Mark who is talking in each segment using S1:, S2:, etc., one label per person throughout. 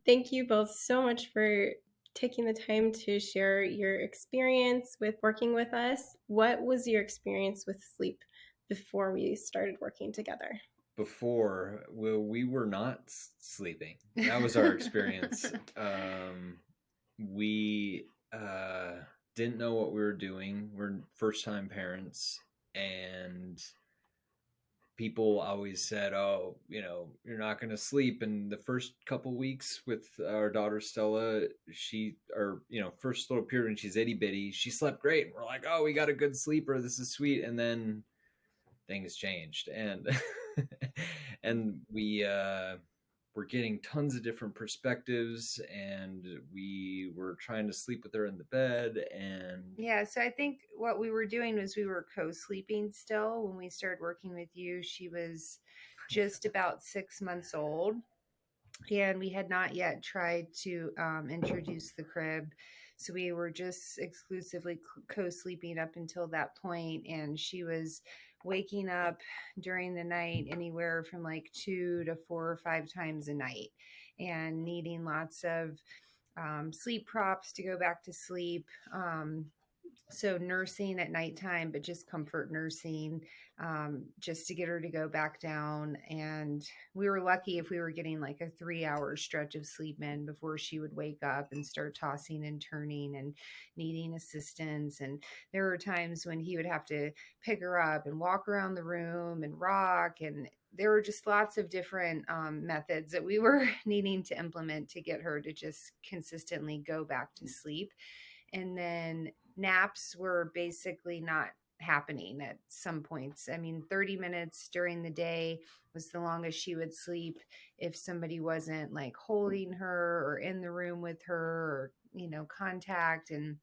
S1: Thank you both so much for taking the time to share your experience with working with us. What was your experience with sleep before we started working together?
S2: Before, well, we were not sleeping. That was our experience. We didn't know what we were doing. We're first time parents, and people always said, "Oh, you're not going to sleep." And the first couple weeks with our daughter Stella, first little period when she's itty bitty, she slept great. And we're like, "Oh, we got a good sleeper. This is sweet." And then things changed, and and we were getting tons of different perspectives, and we were trying to sleep with her in the bed, and
S3: Yeah, so I think what we were doing was we were co-sleeping still when we started working with you. She was just about 6 months old, and we had not yet tried to introduce the crib. So we were just exclusively co-sleeping up until that point, and she was waking up during the night anywhere from like 2 to 4 or 5 times a night and needing lots of sleep props to go back to sleep. So nursing at nighttime, but just comfort nursing, just to get her to go back down. And we were lucky if we were getting like a 3 hour stretch of sleep in before she would wake up and start tossing and turning and needing assistance. And there were times when he would have to pick her up and walk around the room and rock. And there were just lots of different methods that we were needing to implement to get her to just consistently go back to sleep. And then naps were basically not happening at some points. I mean, 30 minutes during the day was the longest she would sleep if somebody wasn't like holding her or in the room with her or, contact. And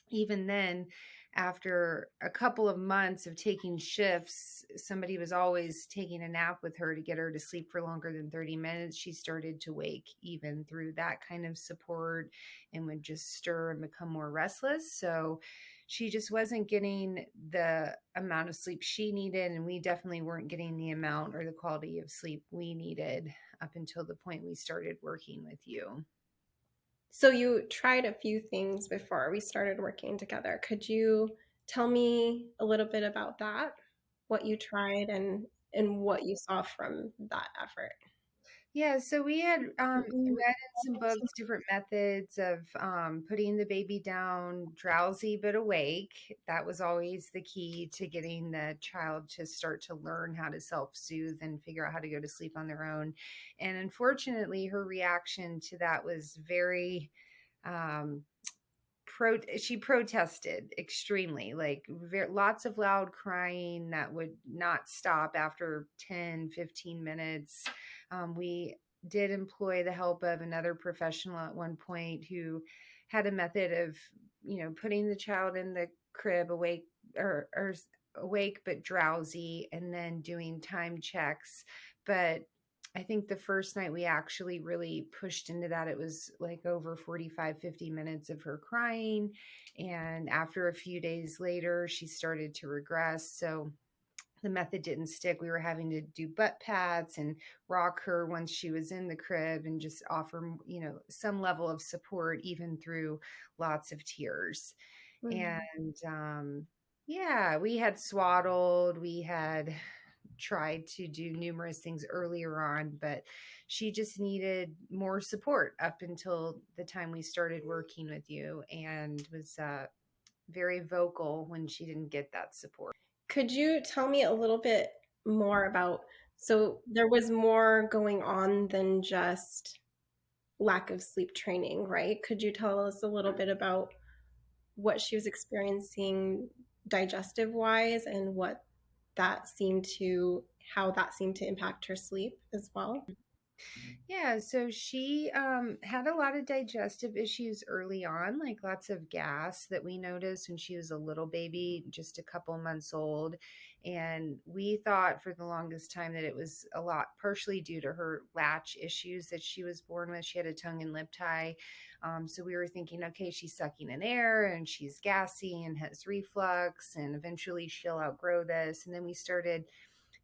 S3: even then, after a couple of months of taking shifts, somebody was always taking a nap with her to get her to sleep for longer than 30 minutes. She started to wake even through that kind of support and would just stir and become more restless. So she just wasn't getting the amount of sleep she needed. And we definitely weren't getting the amount or the quality of sleep we needed up until the point we started working with you.
S1: So you tried a few things before we started working together. Could you tell me a little bit about that? What you tried and what you saw from that effort?
S3: Yeah, so we had read in some books different methods of putting the baby down drowsy but awake. That was always the key to getting the child to start to learn how to self soothe and figure out how to go to sleep on their own. And unfortunately, her reaction to that was very um, she protested extremely, like lots of loud crying that would not stop after 10, 15 minutes. We did employ the help of another professional at one point who had a method of putting the child in the crib awake or awake but drowsy, and then doing time checks. But I think the first night we actually really pushed into that, it was like over 45, 50 minutes of her crying. And after a few days later, she started to regress. So the method didn't stick. We were having to do butt pats and rock her once she was in the crib and just offer, some level of support, even through lots of tears.
S1: Mm.
S3: And yeah, we had swaddled, we had tried to do numerous things earlier on, but she just needed more support up until the time we started working with you, and was very vocal when she didn't get that support.
S1: Could you tell me a little bit more about, so there was more going on than just lack of sleep training, right? Could you tell us a little bit about what she was experiencing digestive wise and how that seemed to impact her sleep as well?
S3: Yeah, so she had a lot of digestive issues early on, like lots of gas that we noticed when she was a little baby, just a couple months old. And we thought for the longest time that it was a lot partially due to her latch issues that she was born with. She had a tongue and lip tie. So we were thinking, okay, she's sucking in air and she's gassy and has reflux, and eventually she'll outgrow this. And then we started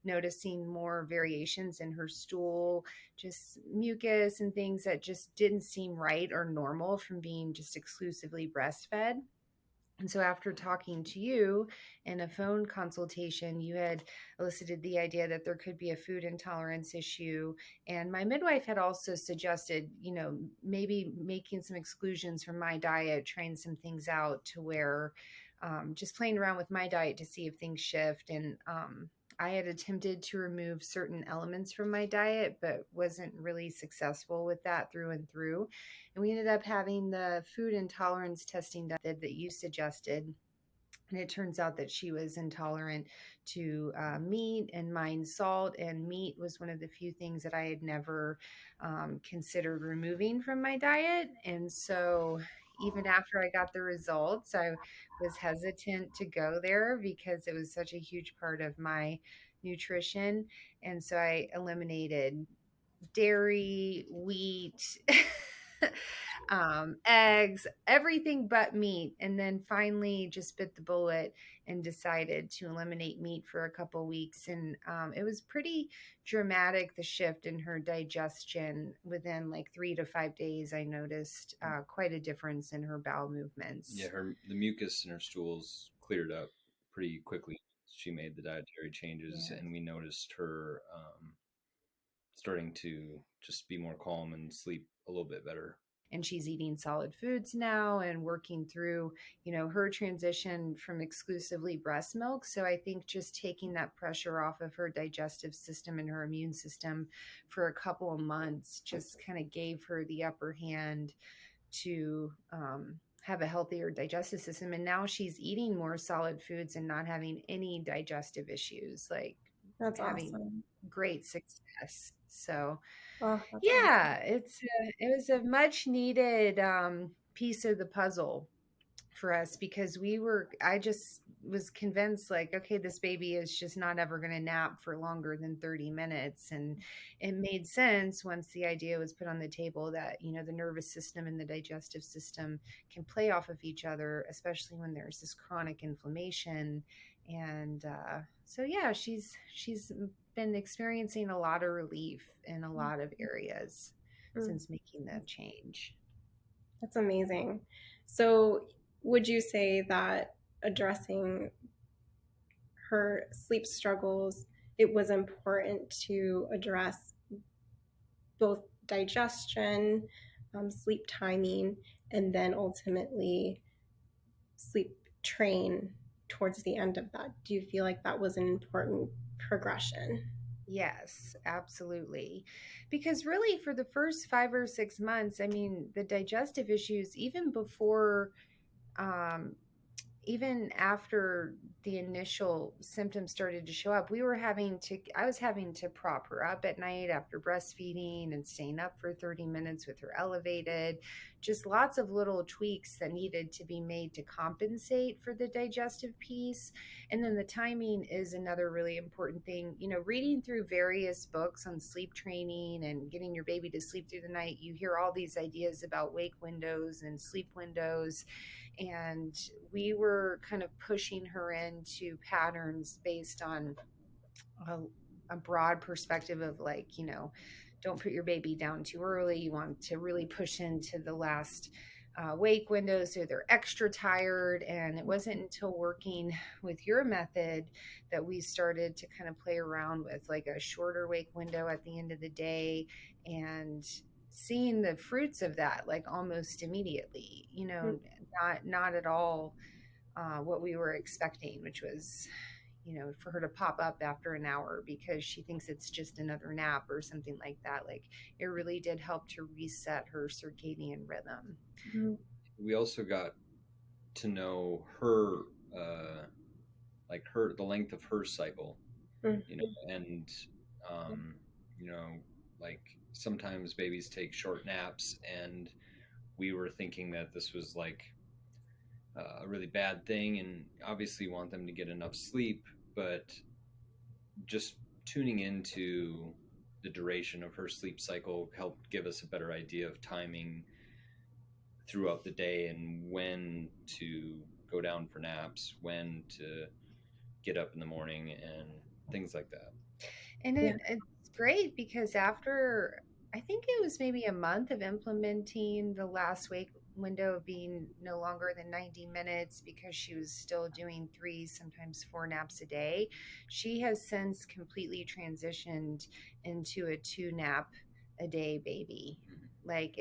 S3: noticing more variations in her stool, just mucus and things that just didn't seem right or normal from being just exclusively breastfed. And so, after talking to you in a phone consultation, you had elicited the idea that there could be a food intolerance issue. And my midwife had also suggested, maybe making some exclusions from my diet, trying some things out to where just playing around with my diet to see if things shift. And I had attempted to remove certain elements from my diet, but wasn't really successful with that through and through. And we ended up having the food intolerance testing done that you suggested. And it turns out that she was intolerant to meat and mine salt. And meat was one of the few things that I had never considered removing from my diet. And so, even after I got the results, I was hesitant to go there because it was such a huge part of my nutrition. And so, I eliminated dairy, wheat, eggs, everything but meat. And then finally just bit the bullet and decided to eliminate meat for a couple weeks. And it was pretty dramatic, the shift in her digestion. Within like 3 to 5 days, I noticed quite a difference in her bowel movements.
S2: Yeah, the mucus in her stools cleared up pretty quickly. She made the dietary changes,
S3: Yeah.
S2: and we noticed her starting to just be more calm and sleep a little bit better.
S3: And she's eating solid foods now and working through, her transition from exclusively breast milk. So I think just taking that pressure off of her digestive system and her immune system for a couple of months just kind of gave her the upper hand to have a healthier digestive system. And now she's eating more solid foods and not having any digestive issues, like
S1: That's
S3: having
S1: awesome.
S3: great success. So
S1: Oh, that's
S3: yeah,
S1: awesome.
S3: it was a much needed piece of the puzzle for us because I just was convinced like, okay, this baby is just not ever going to nap for longer than 30 minutes. And it made sense once the idea was put on the table that, the nervous system and the digestive system can play off of each other, especially when there's this chronic inflammation. And so, yeah, she's been experiencing a lot of relief in a lot of areas
S1: Mm,
S3: since making that change.
S1: that's amazing. So, would you say that addressing her sleep struggles, it was important to address both digestion, sleep timing, and then ultimately sleep train towards the end of that? Do you feel like that was an important progression?
S3: Yes, absolutely. Because really, for the first 5 or 6 months, I mean, the digestive issues, um, even after the initial symptoms started to show up, I was having to prop her up at night after breastfeeding and staying up for 30 minutes with her elevated. Just lots of little tweaks that needed to be made to compensate for the digestive piece. And then the timing is another really important thing. Reading through various books on sleep training and getting your baby to sleep through the night, you hear all these ideas about wake windows and sleep windows. And we were kind of pushing her into patterns based on a, a broad perspective of like, don't put your baby down too early. You want to really push into the last wake windows so they're extra tired. And it wasn't until working with your method that we started to kind of play around with like a shorter wake window at the end of the day and seeing the fruits of that like almost immediately, not at all what we were expecting, which was, for her to pop up after an hour because she thinks it's just another nap or something like that. Like it really did help to reset her circadian rhythm.
S1: Mhm.
S2: We also got to know her, like the length of her cycle,
S1: Mhm.
S2: and um, you know, like sometimes babies take short naps, and we were thinking that this was like a really bad thing, and obviously you want them to get enough sleep, but just tuning into the duration of her sleep cycle helped give us a better idea of timing throughout the day and when to go down for naps, when to get up in the morning, and things like that.
S3: And
S1: Yeah.
S3: it's great because after, I think it was maybe a month of implementing the last wake window of being no longer than 90 minutes because she was still doing 3, sometimes 4 naps a day, she has since completely transitioned into a 2 nap a day baby. Like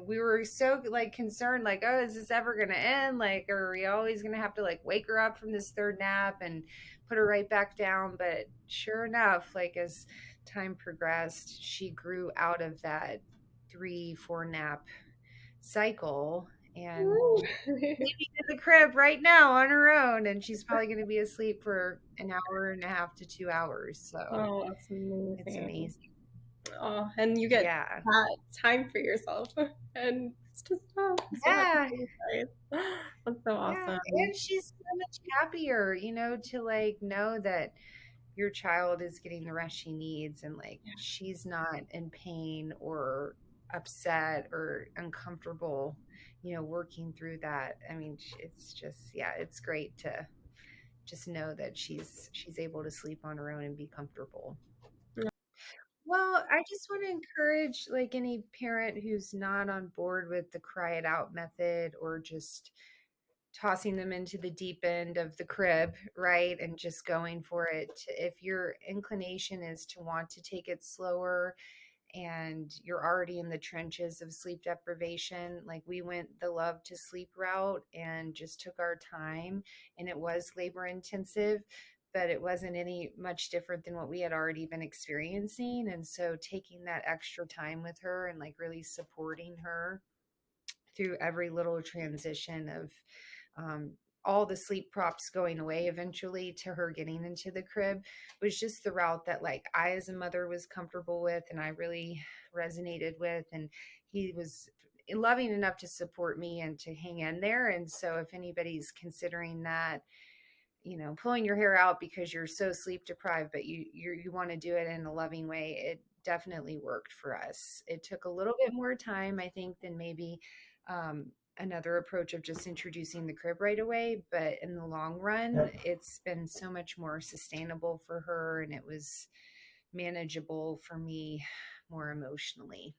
S3: we were so like concerned, like, oh, is this ever going to end? Like, are we always going to have to like wake her up from this third nap and put her right back down? But sure enough, like as time progressed, she grew out of that 3, 4 nap cycle and sleeping in the crib right now on her own. And she's probably going to be asleep for an hour and a half to 2 hours. So
S1: Oh, that's
S3: it's
S1: amazing.
S3: amazing.
S1: Oh, and you get
S3: Yeah.
S1: that time for yourself. And it's just, oh, I'm so happy
S3: Yeah.
S1: for you guys. That's so
S3: Yeah.
S1: awesome.
S3: And she's so much happier, to like know that your child is getting the rest she needs and like she's not in pain or upset or uncomfortable, working through that. I mean, it's just, yeah, it's great to just know that she's able to sleep on her own and be comfortable. Well, I just want to encourage like any parent who's not on board with the cry it out method or just tossing them into the deep end of the crib, right? And just going for it. If your inclination is to want to take it slower and you're already in the trenches of sleep deprivation, like we went the love to sleep route and just took our time, and it was labor intensive, but it wasn't any much different than what we had already been experiencing. And so taking that extra time with her and like really supporting her through every little transition of um, all the sleep props going away eventually to her getting into the crib was just the route that like I as a mother was comfortable with and I really resonated with. And he was loving enough to support me and to hang in there. And so if anybody's considering that, pulling your hair out because you're so sleep deprived, but you want to do it in a loving way, it definitely worked for us. It took a little bit more time, I think, than maybe um, another approach of just introducing the crib right away. But in the long run, it's been so much more sustainable for her, and it was manageable for me more emotionally.